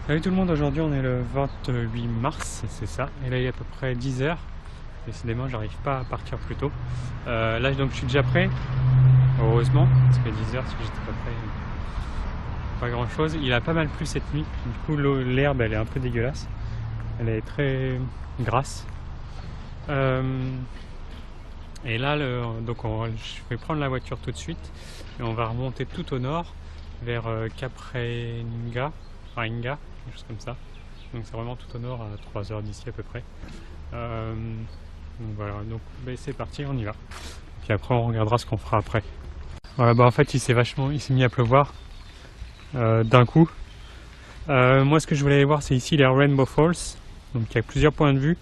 Salut tout le monde, aujourd'hui on est le 28 mars, c'est ça, et là il est à peu près 10h. Décidément j'arrive pas à partir plus tôt. Là donc je suis déjà prêt, heureusement, parce que 10h si j'étais pas prêt, pas grand chose. Il a pas mal plu cette nuit, du coup l'herbe elle est un peu dégueulasse, elle est très grasse. Et là donc je vais prendre la voiture tout de suite et on va remonter tout au nord vers Kaparinga, quelque chose comme ça. Donc c'est vraiment tout au nord, à 3 heures d'ici à peu près. Donc voilà, donc c'est parti, on y va. Puis après on regardera ce qu'on fera après. Voilà, en fait il s'est mis à pleuvoir d'un coup. Moi ce que je voulais aller voir c'est ici les Rainbow Falls. Donc il y a plusieurs points de vue,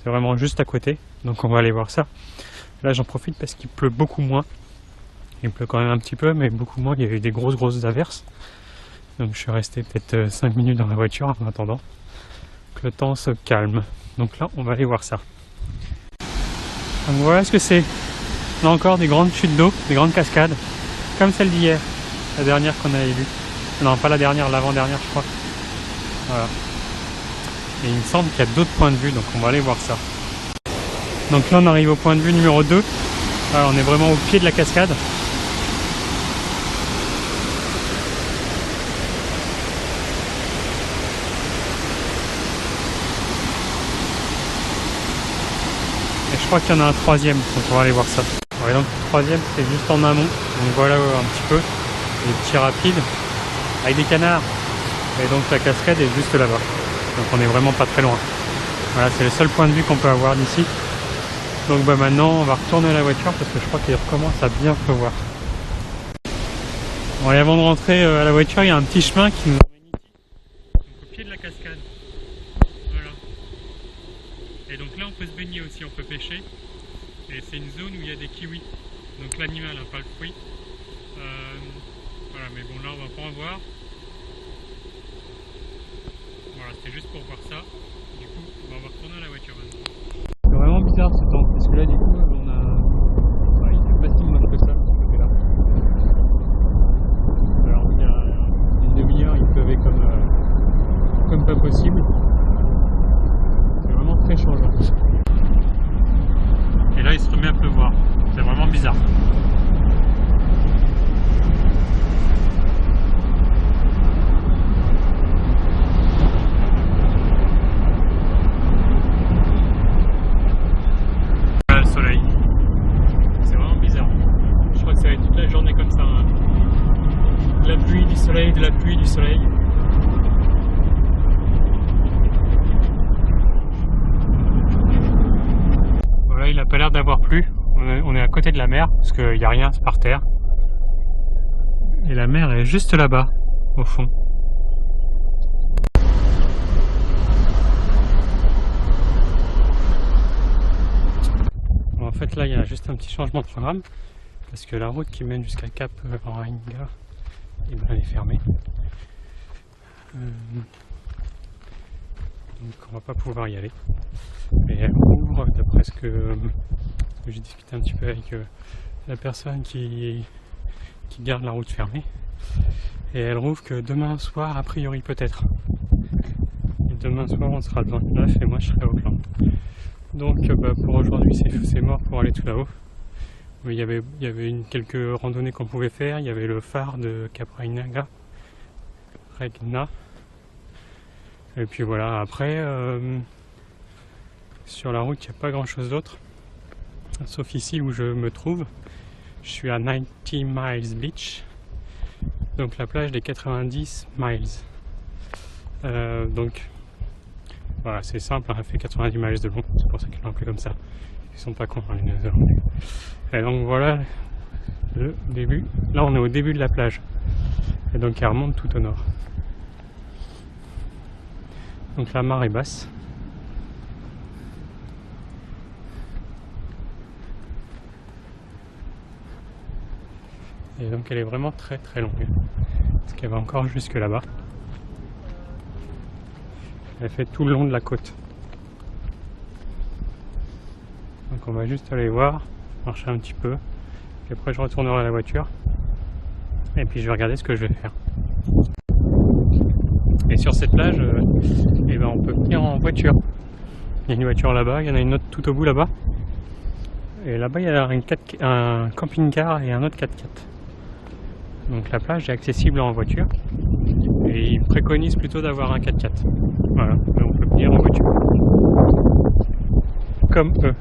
c'est vraiment juste à côté. Donc on va aller voir ça. Là j'en profite parce qu'il pleut beaucoup moins. Il pleut quand même un petit peu mais beaucoup moins, il y a eu des grosses averses. Donc je suis resté peut-être 5 minutes dans la voiture en attendant que le temps se calme. Donc là on va aller voir ça. Donc voilà ce que c'est. Là encore des grandes chutes d'eau, des grandes cascades, comme celle d'hier, la dernière qu'on avait vue. Non pas la dernière, l'avant-dernière je crois. Voilà. Et il me semble qu'il y a d'autres points de vue, donc on va aller voir ça. Donc là on arrive au point de vue numéro 2. Alors, on est vraiment au pied de la cascade. Et je crois qu'il y en a un troisième, donc on va aller voir ça. Ouais, donc le troisième c'est juste en amont, donc voilà un petit peu les petits rapides avec des canards. Et donc la cascade est juste là-bas, donc on est vraiment pas très loin. Voilà, c'est le seul point de vue qu'on peut avoir d'ici. Donc maintenant on va retourner à la voiture parce que je crois qu'il recommence à bien pleuvoir. Bon, et avant de rentrer à la voiture, il y a un petit chemin qui nous emmène ici, donc au pied de la cascade. Voilà. Et donc là on peut se baigner aussi, on peut pêcher. Et c'est une zone où il y a des kiwis. Donc l'animal, hein, pas le fruit. Voilà, mais bon là on va pas en voir. Voilà, c'était juste pour voir ça. Du coup, on va retourner à la voiture maintenant. C'est vraiment bizarre ce temps, parce que là du coup on a... Ouais, il fait pas si moche que ça, de ce côté-là. Alors il y a une demi-heure, il pleuvait comme pas possible. C'est vraiment très changeant. Et là il se remet à pleuvoir. C'est vraiment bizarre. Voilà le soleil. C'est vraiment bizarre. Je crois que ça va être toute la journée comme ça. Hein. De la pluie, du soleil, de la pluie, du soleil. Voilà, il n'a pas l'air d'avoir plu. On est à côté de la mer, parce qu'il n'y a rien par terre. Et la mer est juste là-bas, au fond. En fait là il y a juste un petit changement de programme, parce que la route qui mène jusqu'à Kaparinga, elle est fermée. Donc on va pas pouvoir y aller. Mais elle rouvre, d'après ce que j'ai discuté un petit peu avec la personne qui garde la route fermée. Et elle rouvre que demain soir, a priori peut-être. Et demain soir on sera le 29 et moi je serai au Auckland. Donc pour aujourd'hui c'est mort pour aller tout là-haut. Il y avait quelques randonnées qu'on pouvait faire. Il y avait le phare de Kaparinga, Regna. Et puis voilà, après sur la route il n'y a pas grand chose d'autre. Sauf ici où je me trouve. Je suis à 90 miles beach. Donc la plage des 90 miles. Donc voilà, c'est simple, hein, elle fait 90 miles de long, c'est pour ça qu'ils l'ont appelé comme ça. Ils sont pas cons, hein, les Néo-Zélandais. Et donc voilà le début. Là on est au début de la plage. Et donc elle remonte tout au nord. Donc la mare est basse. Et donc elle est vraiment très longue. Parce qu'elle va encore jusque là-bas. Elle fait tout le long de la côte. Donc on va juste aller voir, marcher un petit peu. Puis après je retournerai à la voiture. Et puis je vais regarder ce que je vais faire. Et sur cette plage, eh ben, on peut venir en voiture. Il y a une voiture là-bas, il y en a une autre tout au bout là-bas. Et là-bas, il y a un camping-car et un autre 4x4. Donc la plage est accessible en voiture. Et ils préconisent plutôt d'avoir un 4x4. Voilà, mais on peut venir en voiture. Comme eux.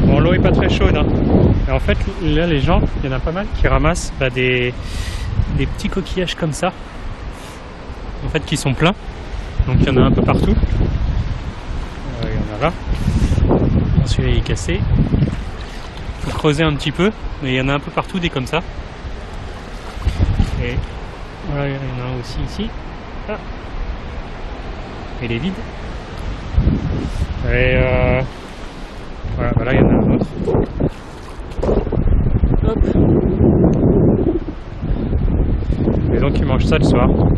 Bon, l'eau est pas très chaude, hein. Et en fait, là, les gens, il y en a pas mal qui ramassent des petits coquillages comme ça. En fait, qui sont pleins. Donc il y en a un peu partout. Il y en a là. Celui-là il est cassé. Il faut creuser un petit peu, mais il y en a un peu partout des comme ça. Et voilà, il y en a un aussi ici. Ah. Il est vide. Et voilà, il y en a un autre. Hop. Et donc ils mangent ça le soir. Bon,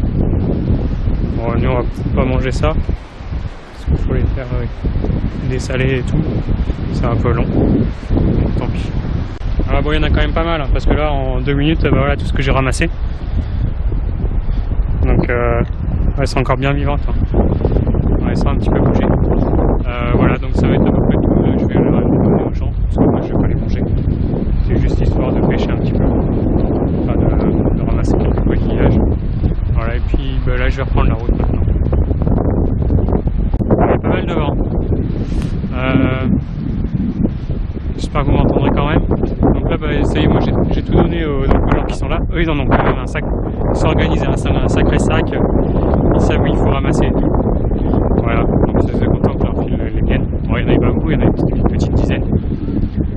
nous on va pas manger ça. Parce qu'il faut les faire dessaler et tout. C'est un peu long. Donc tant pis. Ah bon, il y en a quand même pas mal, hein, parce que là en 2 minutes, bah, voilà tout ce que j'ai ramassé. Donc ouais, c'est encore bien vivante. Hein. On va laisser un petit peu bouger. Voilà, donc ça va être à peu près tout. Je vais aller donner aux gens, parce que moi je vais pas les manger. C'est juste histoire de pêcher un petit peu. Enfin de ramasser quelques coquillages. Voilà, et puis bah, là je vais reprendre la route maintenant. Il y a pas mal de vent. J'espère que vous m'entendrez quand même. Donc là, bah, ça y est, moi j'ai tout donné aux gens qui sont là. Eux, ils en ont quand même un sac. Ils sont organisés, un sacré sac. Ils savent où il faut ramasser et tout. Voilà, donc je suis content que leur file les miennes. Bon, il y en avait pas beaucoup, il y en avait une petite dizaine.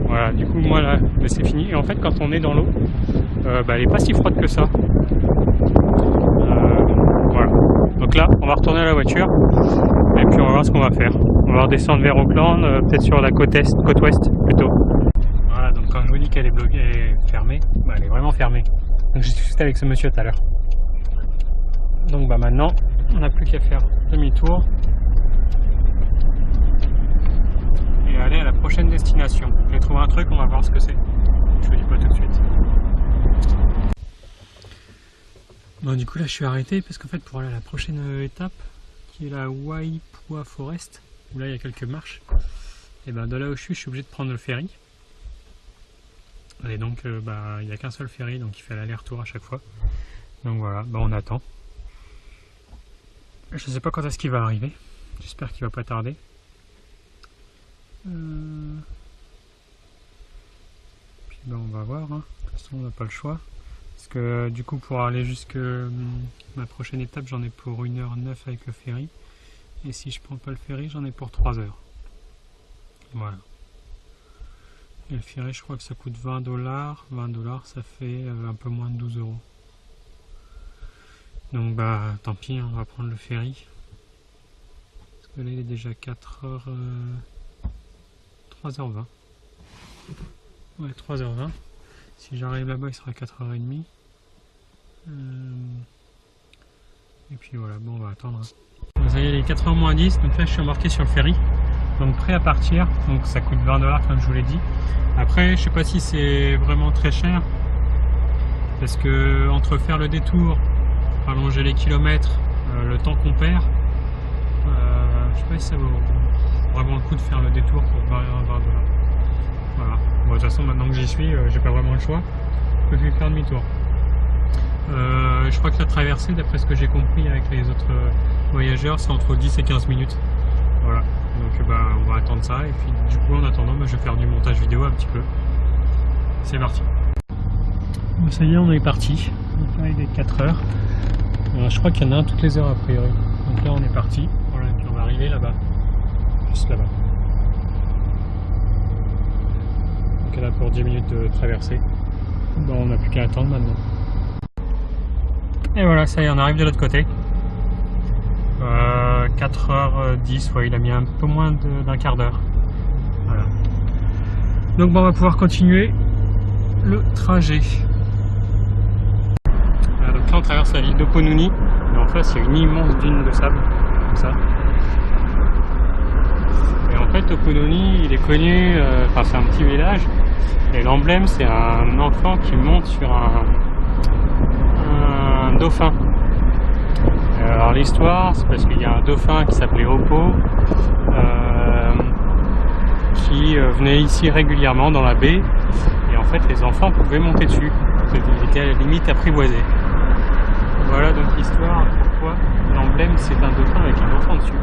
Voilà, du coup, moi là, bah, c'est fini. Et en fait, quand on est dans l'eau, bah, elle est pas si froide que ça. Voilà. Donc là, on va retourner à la voiture. Et puis on va voir ce qu'on va faire. On va redescendre vers Auckland, peut-être sur la côte ouest plutôt. Voilà, donc quand je vous dis qu'elle est bloquée, elle est fermée, bah, elle est vraiment fermée. Donc j'ai discuté avec ce monsieur tout à l'heure. Donc bah maintenant, on n'a plus qu'à faire demi-tour et aller à la prochaine destination. J'ai trouvé un truc, on va voir ce que c'est. Je vous dis pas tout de suite. Bon, du coup là je suis arrêté parce qu'en fait pour aller à la prochaine étape, qui est la Waipua Forest, où là il y a quelques marches, et ben de là où je suis obligé de prendre le ferry. Et donc bah, il n'y a qu'un seul ferry, donc il fait l'aller-retour à chaque fois. Donc voilà, bah, on attend. Je sais pas quand est-ce qu'il va arriver, j'espère qu'il va pas tarder. Puis bah, on va voir, hein. De toute façon on n'a pas le choix. Parce que du coup pour aller jusque ma prochaine étape, j'en ai pour 1h09 avec le ferry. Et si je prends pas le ferry, j'en ai pour 3 heures. Voilà. Et le ferry, je crois que ça coûte 20 $. 20 $, ça fait un peu moins de 12 €. Donc bah tant pis, on va prendre le ferry. Parce que là il est déjà 3h20. Ouais, 3h20. Si j'arrive là-bas, il sera 4h30. Et puis voilà, bon, on va attendre. Ça y est, il est 4h moins 10, donc là je suis embarqué sur le ferry. Donc prêt à partir, donc ça coûte 20 $ comme je vous l'ai dit. Après, je sais pas si c'est vraiment très cher. Parce que entre faire le détour, allonger les kilomètres, le temps qu'on perd, je sais pas si ça vaut vraiment le coup de faire le détour pour 20 $. Voilà. Bon, de toute façon, maintenant que j'y suis, j'ai pas vraiment le choix. Je peux faire demi-tour. Je crois que la traversée, d'après ce que j'ai compris avec les autres voyageurs, c'est entre 10 et 15 minutes. Voilà. Donc bah, on va attendre ça. Et puis du coup, en attendant, bah, je vais faire du montage vidéo un petit peu. C'est parti. Bon, ça y est, on est parti. Donc là, il est 4 heures. Alors, je crois qu'il y en a un toutes les heures a priori. Donc là, on est parti. Voilà, et puis on va arriver là-bas. Juste là-bas. Donc là, pour 10 minutes de traversée. Bon, on n'a plus qu'à attendre maintenant. Et voilà, ça y est, on arrive de l'autre côté. 4h10, ouais, il a mis un peu moins d'un quart d'heure. Voilà. Donc bon, on va pouvoir continuer le trajet. Voilà, donc là, on traverse la ville d'Opununi. Et en face, il y a une immense dune de sable, comme ça. Et en fait, Opununi, il est connu, enfin c'est un petit village, Et l'emblème, c'est un enfant qui monte sur un dauphin. Alors l'histoire, c'est parce qu'il y a un dauphin qui s'appelait Oppo, qui venait ici régulièrement dans la baie, et en fait les enfants pouvaient monter dessus. Il était à la limite apprivoisé. Voilà donc l'histoire, pourquoi l'emblème c'est un dauphin avec un enfant dessus.